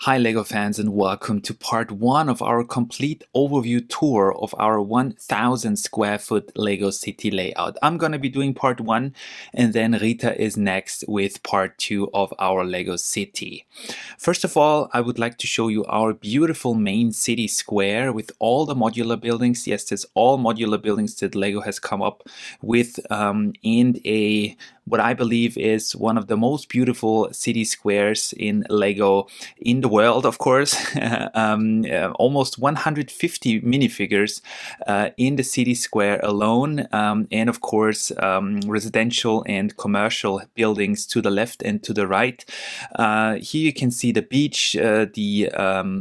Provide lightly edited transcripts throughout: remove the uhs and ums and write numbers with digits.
Hi LEGO fans, and welcome to part 1 of our complete overview tour of our 1000 square foot LEGO city layout. I'm gonna be doing part 1 and then Rita is next with part 2 of our LEGO city. First of all, I would like to show you our beautiful main city square with all the modular buildings. Yes, there's all modular buildings that LEGO has come up with and what I believe is one of the most beautiful city squares in LEGO in the world, of course. Almost 150 minifigures in the city square alone, and of course residential and commercial buildings to the left and to the right. Here you can see the beach, the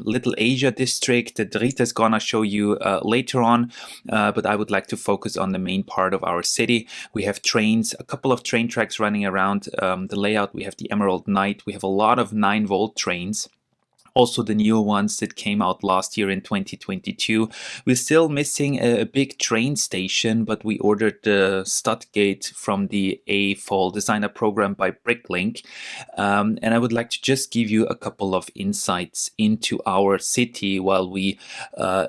Little Asia district that Rita's gonna show you later on, but I would like to focus on the main part of our city. We have trains, a couple of train tracks running around the layout. We have the Emerald Knight. We have a lot of 9-volt trains. Also the newer ones that came out last year in 2022. We're still missing a big train station, but we ordered the Studgate from the A-Fall designer program by Bricklink. And I would like to just give you a couple of insights into our city while we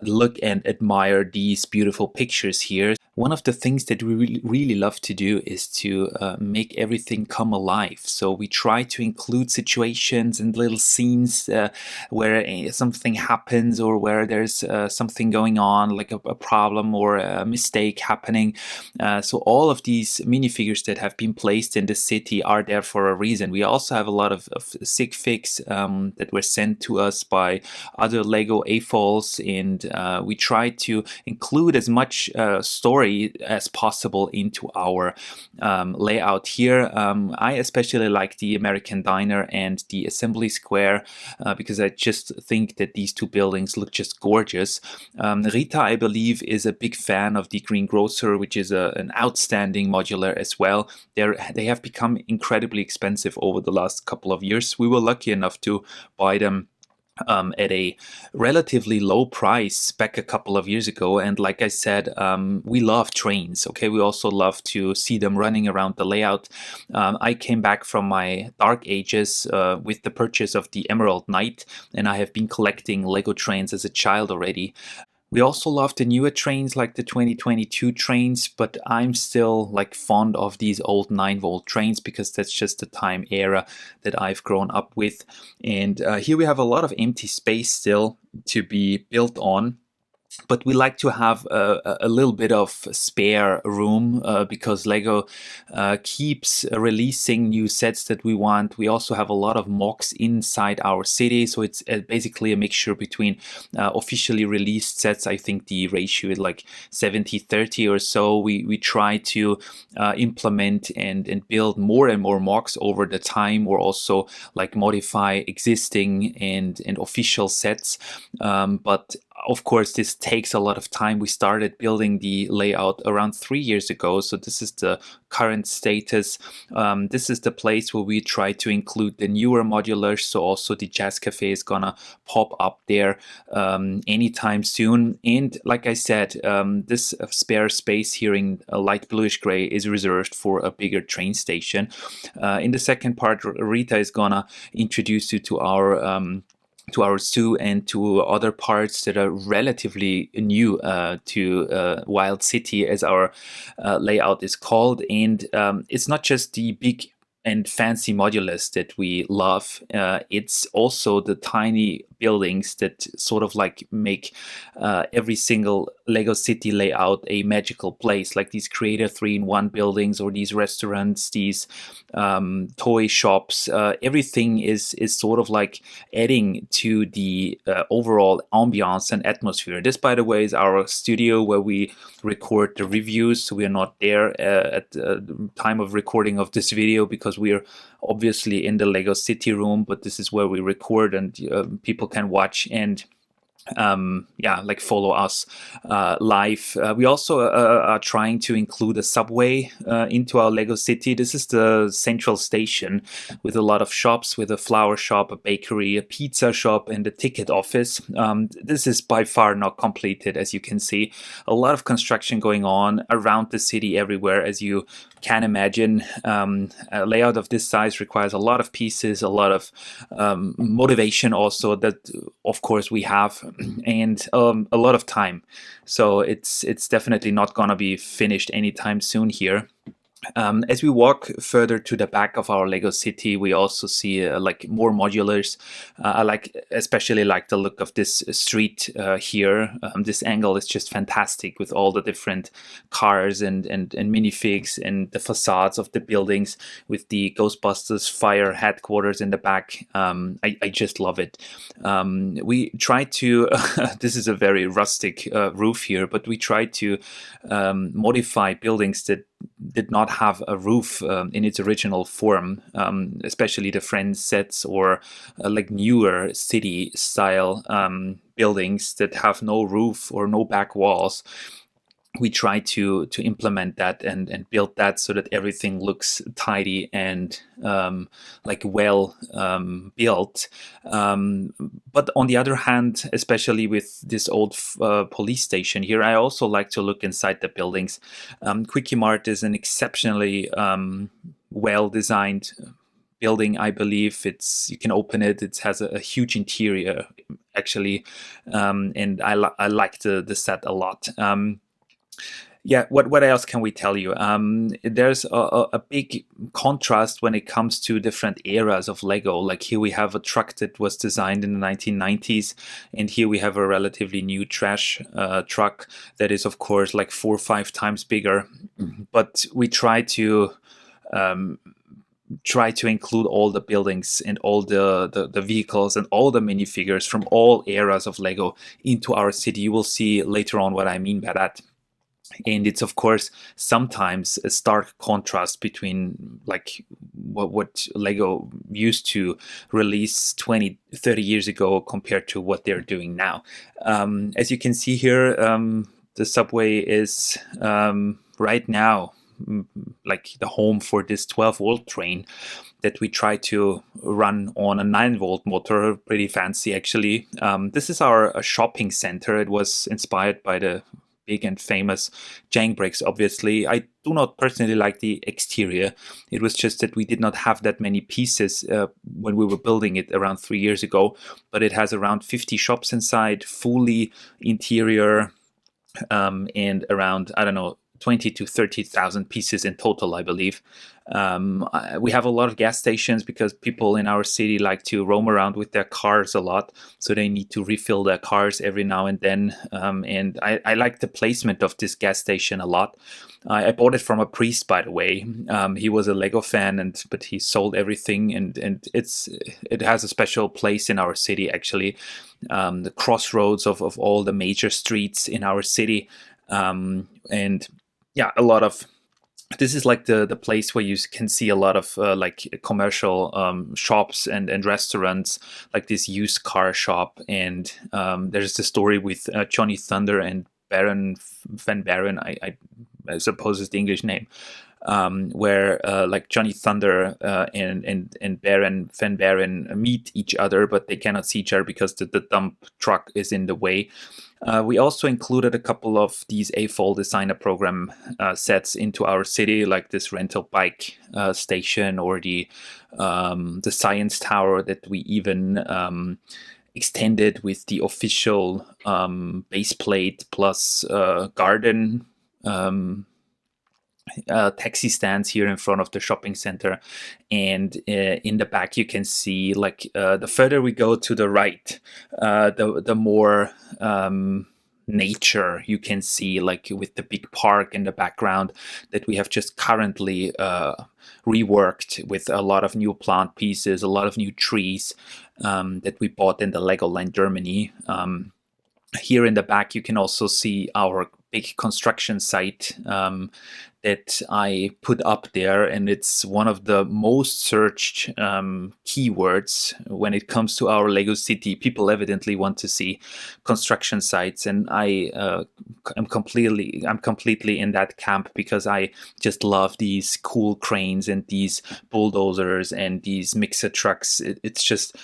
look and admire these beautiful pictures here. One of the things that we really love to do is to make everything come alive. So we try to include situations and little scenes where something happens or where there's something going on, like a problem or a mistake happening. So all of these minifigures that have been placed in the city are there for a reason. We also have a lot of sig figs that were sent to us by other LEGO A-Falls, and we try to include as much story as possible into our layout here. I especially like the American Diner and the Assembly Square because I just think that these two buildings look just gorgeous. Rita, I believe, is a big fan of the Green Grocer, which is an outstanding modular as well. They have become incredibly expensive over the last couple of years. We were lucky enough to buy them at a relatively low price back a couple of years ago, and like I said, we love trains. Okay, we also love to see them running around the layout. I came back from my dark ages with the purchase of the Emerald Knight, and I have been collecting LEGO trains as a child already. We also love the newer trains like the 2022 trains, but I'm still like fond of these old 9-volt trains because that's just the time era that I've grown up with. And here we have a lot of empty space still to be built on. But we like to have a little bit of spare room because LEGO keeps releasing new sets that we want. We also have a lot of mocks inside our city, so it's basically a mixture between officially released sets. I think the ratio is like 70-30 or so. We try to implement and build more and more mocks over the time, or also like modify existing and official sets. But of course, this takes a lot of time. We started building the layout around 3 years ago, so this is the current status. This is the place where we try to include the newer modulars, so also the Jazz Cafe is gonna pop up there anytime soon. And like I said, this spare space here in a light bluish gray is reserved for a bigger train station. In the second part, Rita is gonna introduce you to our zoo and to other parts that are relatively new to Wild City, as our layout is called. And it's not just the big and fancy modulars that we love. It's also the tiny buildings that sort of like make every single LEGO city layout a magical place, like these Creator 3-in-1 buildings or these restaurants, these toy shops. Everything is sort of like adding to the overall ambiance and atmosphere. This, by the way, is our studio where we record the reviews. So we are not there at the time of recording of this video because we are obviously in the LEGO city room, but this is where we record and people can watch and like follow us live. We also are trying to include a subway into our Lego city. This is the central station with a lot of shops, with a flower shop, a bakery, a pizza shop, and a ticket office. This is by far not completed, as you can see. A lot of construction going on around the city everywhere, as you can imagine. A layout of this size requires a lot of pieces, a lot of motivation also that of course we have, and a lot of time. So it's definitely not gonna be finished anytime soon here. As we walk further to the back of our Lego city, we also see like more modulars. Especially like the look of this street here. This angle is just fantastic with all the different cars and minifigs and the facades of the buildings with the Ghostbusters fire headquarters in the back. I just love it. We try to, this is a very rustic roof here, but we try to modify buildings that did not have a roof in its original form, especially the Friends sets or like newer city style buildings that have no roof or no back walls. We try to implement that and build that so that everything looks tidy and like well built. But on the other hand, especially with this old police station here, I also like to look inside the buildings. Quickie Mart is an exceptionally well designed building. I believe you can open it. It has a huge interior actually, and I like the set a lot. What else can we tell you? There's a big contrast when it comes to different eras of Lego. Like here we have a truck that was designed in the 1990s, and here we have a relatively new trash truck that is, of course, like 4 or 5 times bigger. But we try to include all the buildings and all the vehicles and all the minifigures from all eras of Lego into our city. You will see later on what I mean by that. And it's, of course, sometimes a stark contrast between like what Lego used to release 20, 30 years ago compared to what they're doing now. As you can see here, the subway is right now like the home for this 12-volt train that we try to run on a 9-volt motor. Pretty fancy, actually. This is our shopping center. It was inspired by the big and famous Jang bricks, obviously. I do not personally like the exterior. It was just that we did not have that many pieces when we were building it around 3 years ago, but it has around 50 shops inside, fully interior, and around, I don't know, 20 to 30,000 pieces in total, I believe. We have a lot of gas stations because people in our city like to roam around with their cars a lot, so they need to refill their cars every now and then. And I like the placement of this gas station a lot. I bought it from a priest, by the way. He was a Lego fan, but he sold everything, and it has a special place in our city, actually. The crossroads of all the major streets in our city. And yeah, a lot of this is like the place where you can see a lot of like commercial shops and restaurants, like this used car shop. And there's the story with Johnny Thunder and Baron Van Baron, I suppose is the English name, where like Johnny Thunder and Baron Van Baron meet each other, but they cannot see each other because the dump truck is in the way. We also included a couple of these AFOL designer program sets into our city, like this rental bike station or the science tower that we even extended with the official base plate plus garden taxi stands here in front of the shopping center. And in the back you can see, like, the further we go to the right, the more nature you can see, like with the big park in the background that we have just currently reworked with a lot of new plant pieces, a lot of new trees that we bought in the Legoland Germany. Here in the back you can also see our big construction site that I put up there, and it's one of the most searched keywords when it comes to our Lego city. People evidently want to see construction sites, and I'm completely in that camp because I just love these cool cranes and these bulldozers and these mixer trucks. It's just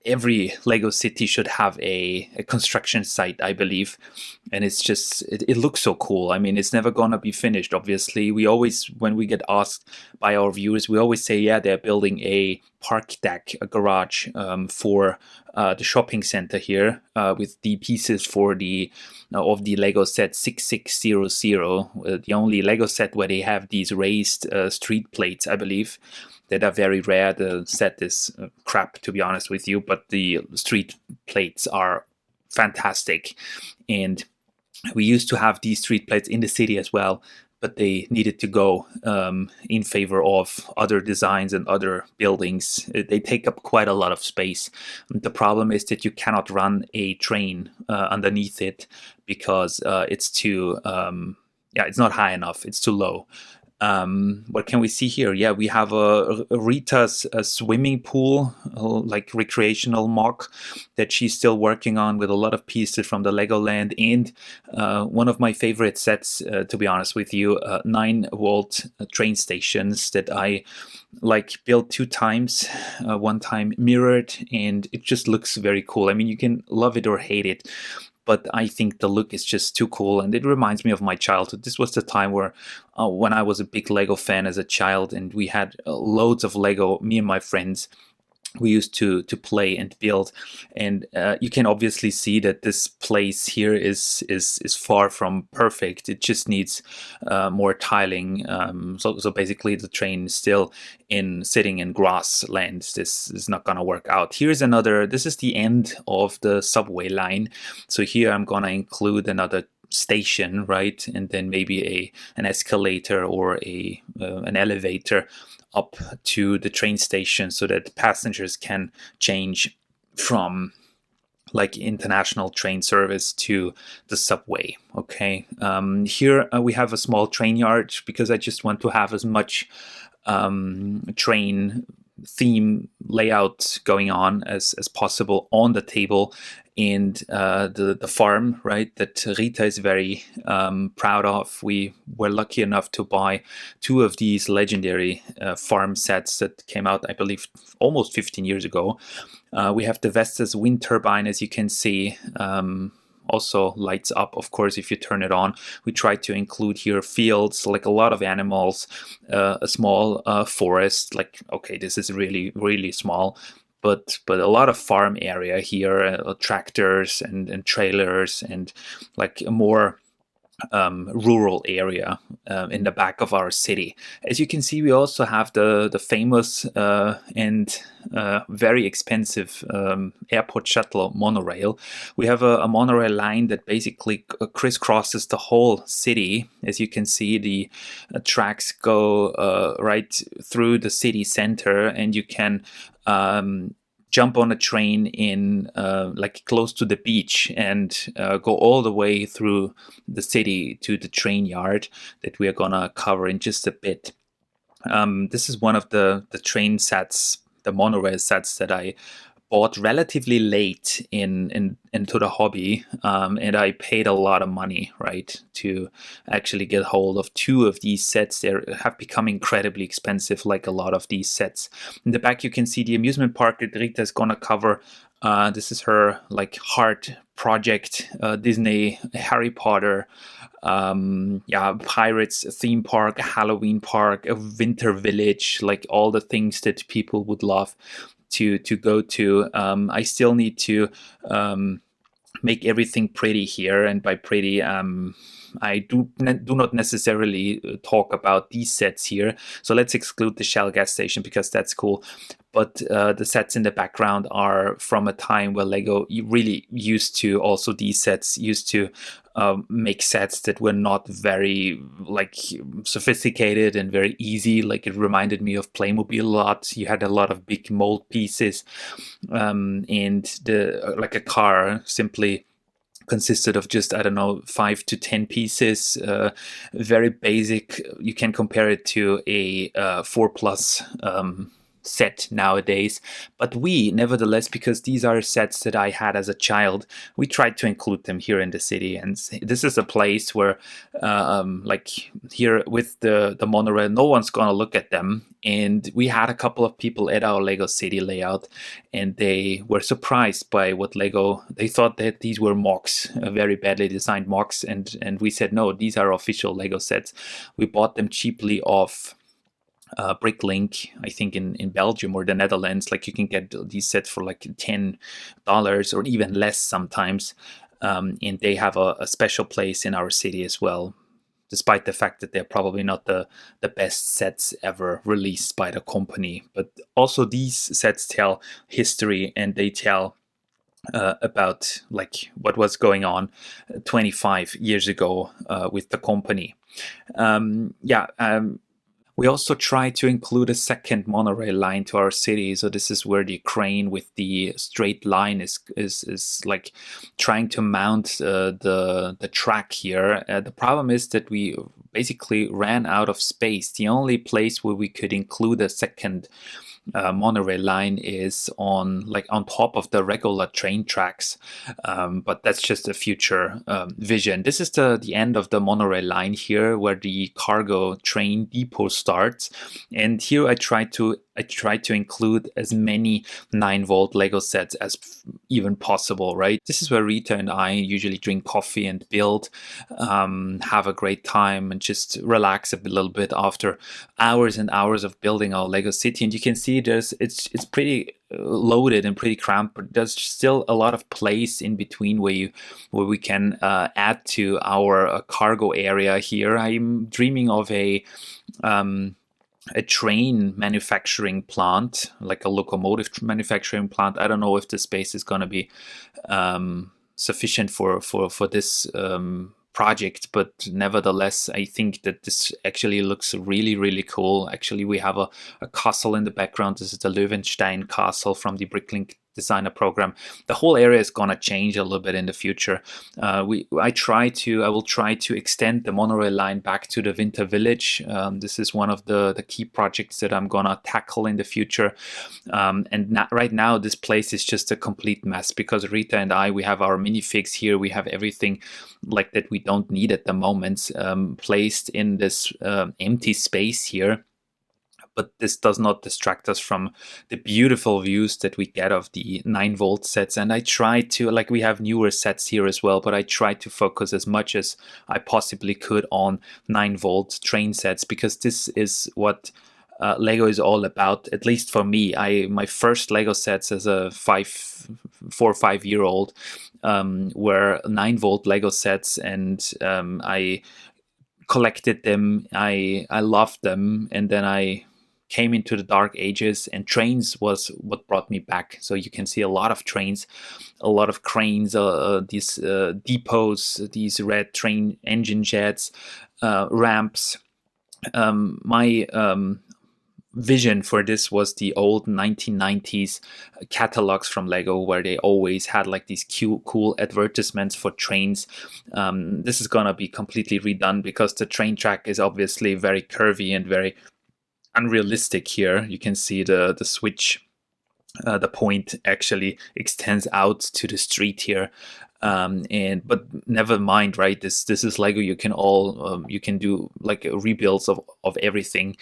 every Lego city should have a construction site, I believe, and it looks so cool. I mean, it's never gonna be finished. Obviously, we always, when we get asked by our viewers, we always say, yeah, they're building a park deck, a garage for the shopping center here with the pieces for the of the Lego set 6600, the only Lego set where they have these raised street plates, I believe, that are very rare. The set is crap, to be honest with you, but the street plates are fantastic. And we used to have these street plates in the city as well, but they needed to go in favor of other designs and other buildings. They take up quite a lot of space. The problem is that you cannot run a train underneath it because it's too, it's not high enough. It's too low. What can we see here? Yeah, we have a Rita's swimming pool, like recreational mock that she's still working on with a lot of pieces from the Legoland, and one of my favorite sets, to be honest with you, 9-volt train stations that I built 2 times, one time mirrored, and it just looks very cool. I mean, you can love it or hate it, but I think the look is just too cool, and it reminds me of my childhood. This was the time where, when I was a big Lego fan as a child, and we had loads of Lego, me and my friends. We used to play and build, and you can obviously see that this place here is far from perfect. It just needs more tiling. So basically, the train is still sitting in grassland. This is not gonna work out. Here's another. This is the end of the subway line. So here I'm gonna include another station, right, and then maybe an escalator or an elevator up to the train station so that passengers can change from international train service to the subway. Okay, here we have a small train yard because I just want to have as much train theme layout going on as possible on the table. And the farm, right, that Rita is very proud of. We were lucky enough to buy 2 of these legendary farm sets that came out, I believe, almost 15 years ago. We have the Vestas wind turbine, as you can see. Also lights up, of course, if you turn it on. We try to include here fields, like a lot of animals, a small forest. Okay, this is really, really small. But a lot of farm area here, tractors and trailers, and a more rural area in the back of our city. As you can see, we also have the famous and very expensive airport shuttle monorail. We have a monorail line that basically crisscrosses the whole city. As you can see, the tracks go right through the city center, and you can jump on a train in close to the beach and go all the way through the city to the train yard that we are gonna cover in just a bit. This is one of the train sets, the monorail sets that I bought relatively late into the hobby, and I paid a lot of money, right, to actually get hold of 2 of these sets. They have become incredibly expensive, like a lot of these sets. In the back, you can see the amusement park that Rita is gonna cover. This is her heart project, Disney, Harry Potter, Pirates theme park, Halloween park, a winter village, all the things that people would love to go to. I still need to make everything pretty here, and by pretty I do not necessarily talk about these sets here. So let's exclude the Shell gas station because that's cool. But the sets in the background are from a time where Lego really used to, also these sets used to make sets that were not very sophisticated and very easy. It reminded me of Playmobil a lot. You had a lot of big mold pieces, and a car simply consisted of just, I don't know, 5 to 10 pieces, very basic. You can compare it to a 4 plus set nowadays. But we, nevertheless, because these are sets that I had as a child, we tried to include them here in the city. And this is a place where, like here with the monorail, no one's gonna look at them. And we had a couple of people at our Lego City layout, and they were surprised by what Lego. They thought that these were mocks, very badly designed mocks, and we said no, these are official Lego sets. We bought them cheaply off Bricklink, I think in Belgium or the Netherlands. Like you can get these sets for like $10 or even less sometimes, and they have a special place in our city as well, despite the fact that they're probably not the best sets ever released by the company. But also these sets tell history, and they tell about like what was going on 25 years ago with the company. We also try to include a second monorail line to our city. So this is where the crane with the straight line is like trying to mount the track here. The problem is that we basically ran out of space. The only place where we could include a second monorail line is on top of the regular train tracks, but that's just a future vision. This is the end of the monorail line here, where the cargo train depot starts, and here I try to include as many 9-volt Lego sets as even possible, right? This is where Rita and I usually drink coffee and build, have a great time, and just relax a little bit after hours and hours of building our Lego city. And you can see it's pretty loaded and pretty cramped, but there's still a lot of place in between where we can add to our cargo area here. I'm dreaming of a train manufacturing plant, like a locomotive manufacturing plant. I don't know if the space is going to be sufficient for this project, but nevertheless, I think that this actually looks really, really cool. Actually, we have a castle in the background. This is the Löwenstein castle from the Bricklink designer program. The whole area is gonna change a little bit in the future. I will try to extend the monorail line back to the Winter Village. This is one of the key projects that I'm gonna tackle in the future. Right now, this place is just a complete mess because Rita and we have our minifigs here. We have everything like that we don't need at the moment placed in this empty space here. But this does not distract us from the beautiful views that we get of the 9-volt sets. And I try to, like, we have newer sets here as well, but I try to focus as much as I possibly could on 9-volt train sets, because this is what Lego is all about, at least for me. My first Lego sets as a 4 or 5 year old were 9-volt Lego sets, and I collected them. I loved them, and then I came into the dark ages, and trains was what brought me back. So you can see a lot of trains, a lot of cranes, these depots, these red train engine jets, ramps. My vision for this was the old 1990s catalogs from Lego, where they always had like these cool advertisements for trains. This is gonna be completely redone because the train track is obviously very curvy and very unrealistic here. You can see the switch, the point actually extends out to the street here. But never mind, right? This is Lego. You can do like rebuilds of everything.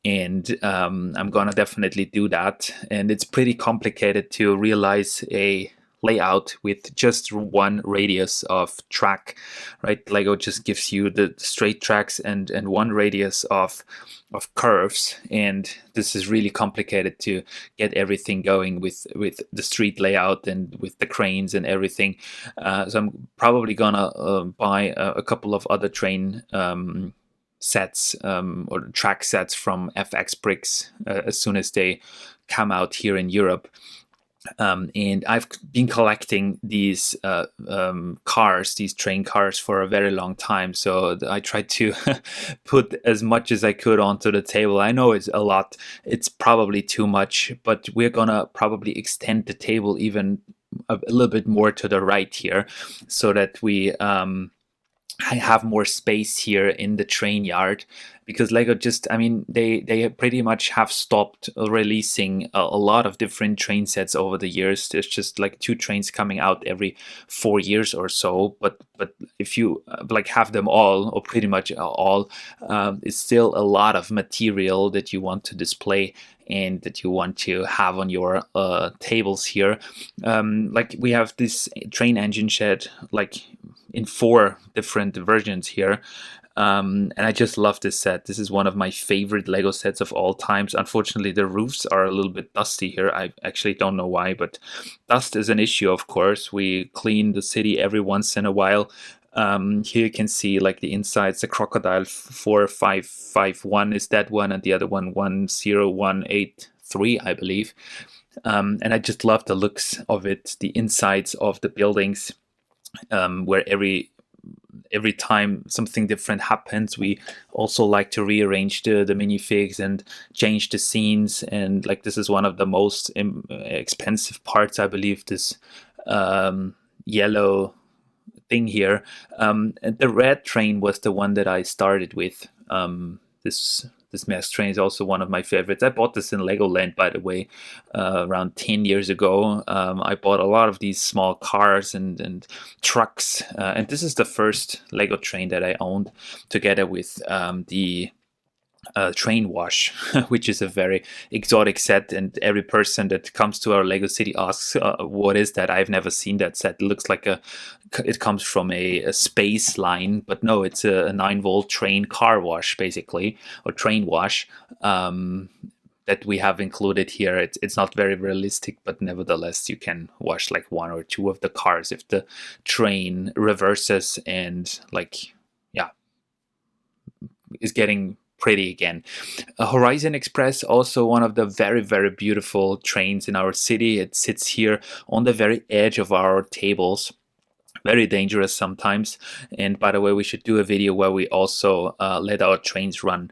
And I'm gonna definitely do that. And it's pretty complicated to realize a layout with just one radius of track, right? Lego just gives you the straight tracks and one radius of curves, and this is really complicated to get everything going with the street layout and with the cranes and everything. So I'm probably gonna buy a couple of other train sets or track sets from FX Bricks as soon as they come out here in Europe. And I've been collecting these cars, these train cars, for a very long time. So I tried to put as much as I could onto the table. I know it's a lot. It's probably too much, but we're gonna probably extend the table even a little bit more to the right here, so that we I have more space here in the train yard, because Lego just, I mean, they pretty much have stopped releasing a lot of different train sets over the years. There's just like 2 trains coming out every 4 years or so. But if you like have them all, or pretty much all, it's still a lot of material that you want to display and that you want to have on your tables here. Like we have this train engine shed, like in 4 different versions here. And I just love this set. This is one of my favorite Lego sets of all times. Unfortunately, the roofs are a little bit dusty here. I actually don't know why, but dust is an issue, of course. We clean the city every once in a while. Here you can see like the insides. The crocodile 4551 is that one, and the other one 10183, I believe. And I just love the looks of it, the insides of the buildings, where every time something different happens, we also like to rearrange the minifigs and change the scenes. And like this is one of the most expensive parts, I believe, this yellow thing here. And the red train was the one that I started with. This mass train is also one of my favorites. I bought this in Legoland, by the way, around 10 years ago. I bought a lot of these small cars and trucks. And this is the first Lego train that I owned, together with the train wash, which is a very exotic set. And every person that comes to our Lego City asks, what is that? I've never seen that set. It looks like it comes from a space line, but no, it's a 9-volt train car wash, basically, or train wash, that we have included here. It's not very realistic, but nevertheless, you can wash like 1 or 2 of the cars if the train reverses and like, yeah, is getting pretty again. Horizon Express, also one of the very, very beautiful trains in our city. It sits here on the very edge of our tables. Very dangerous sometimes. And by the way, we should do a video where we also let our trains run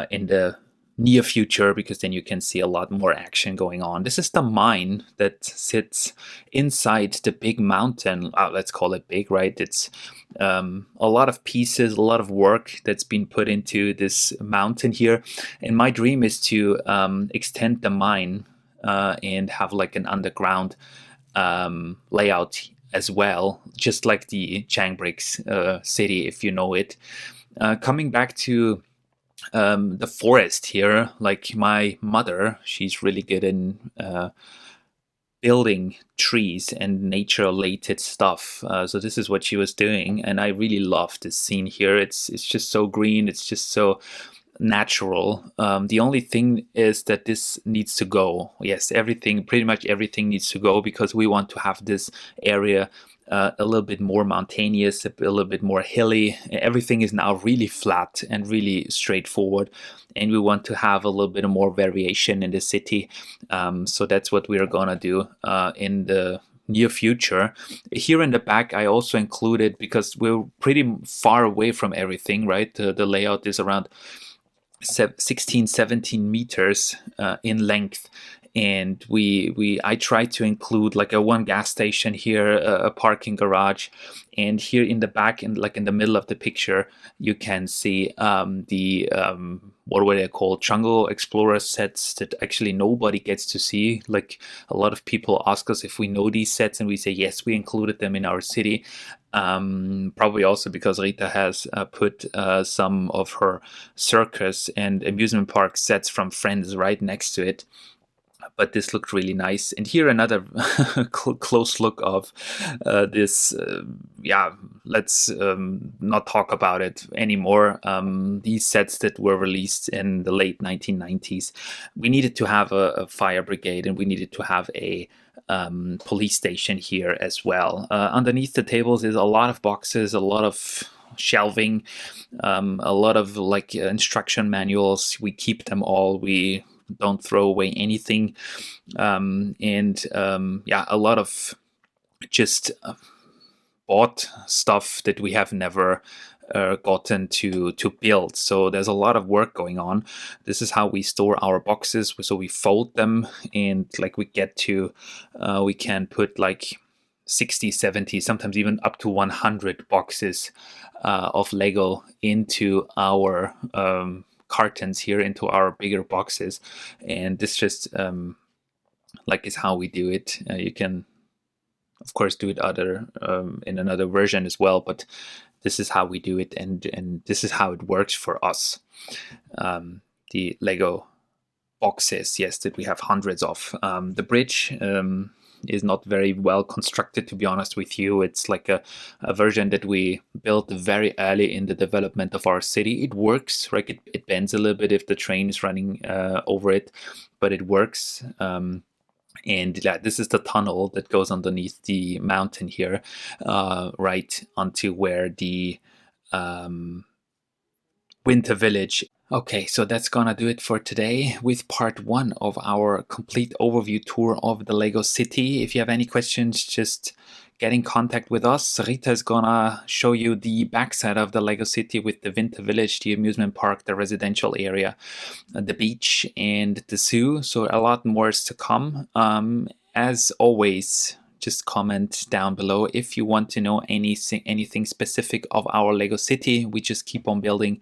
in the near future, because then you can see a lot more action going on. This is the mine that sits inside the big mountain. Let's call it big, right? It's a lot of pieces, a lot of work that's been put into this mountain here. And my dream is to extend the mine and have like an underground layout as well, just like the Changbricks city, if you know it. Coming back to the forest here, like my mother, she's really good in building trees and nature-related stuff. So this is what she was doing, and I really love this scene here. It's just so green. It's just so natural. The only thing is that this needs to go. Yes, pretty much everything needs to go, because we want to have this area a little bit more mountainous, a little bit more hilly. Everything is now really flat and really straightforward, and we want to have a little bit more variation in the city. So that's what we are gonna do in the near future. Here in the back, I also included, because we're pretty far away from everything, right? The layout is around 16, 17 meters in length. And I tried to include like a 1 gas station here, a parking garage, and here in the back, and like in the middle of the picture, you can see the what were they called, Jungle Explorer sets that actually nobody gets to see. Like a lot of people ask us if we know these sets, and we say yes, we included them in our city. Probably also because Rita has put some of her circus and amusement park sets from Friends right next to it. But this looked really nice. And here another close look of this. Let's not talk about it anymore. These sets that were released in the late 1990s, we needed to have a fire brigade, and we needed to have a police station here as well. Underneath the tables is a lot of boxes, a lot of shelving, a lot of like instruction manuals. We keep them all. We don't throw away anything. A lot of just bought stuff that we have never gotten to build. So there's a lot of work going on. This is how we store our boxes. So we fold them, and like we can put like 60, 70, sometimes even up to 100 boxes of Lego into our cartons here, into our bigger boxes. And this just like is how we do it. You can, of course, do it other in another version as well, but this is how we do it, and this is how it works for us. The Lego boxes, yes, that we have hundreds of. The bridge is not very well constructed, to be honest with you. It's like a version that we built very early in the development of our city. It works, right? It bends a little bit if the train is running over it, but it works. And yeah, this is the tunnel that goes underneath the mountain here, right onto where the winter village. Okay, so that's gonna do it for today with part one of our complete overview tour of the Lego City. If you have any questions, just get in contact with us. Rita is gonna show you the backside of the Lego City with the winter village, the amusement park, the residential area, the beach, and the zoo. So a lot more is to come. As always, just comment down below if you want to know anything specific of our Lego City. We just keep on building.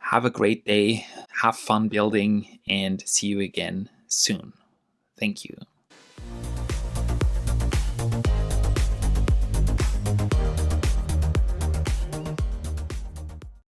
Have a great day, have fun building, and see you again soon. Thank you.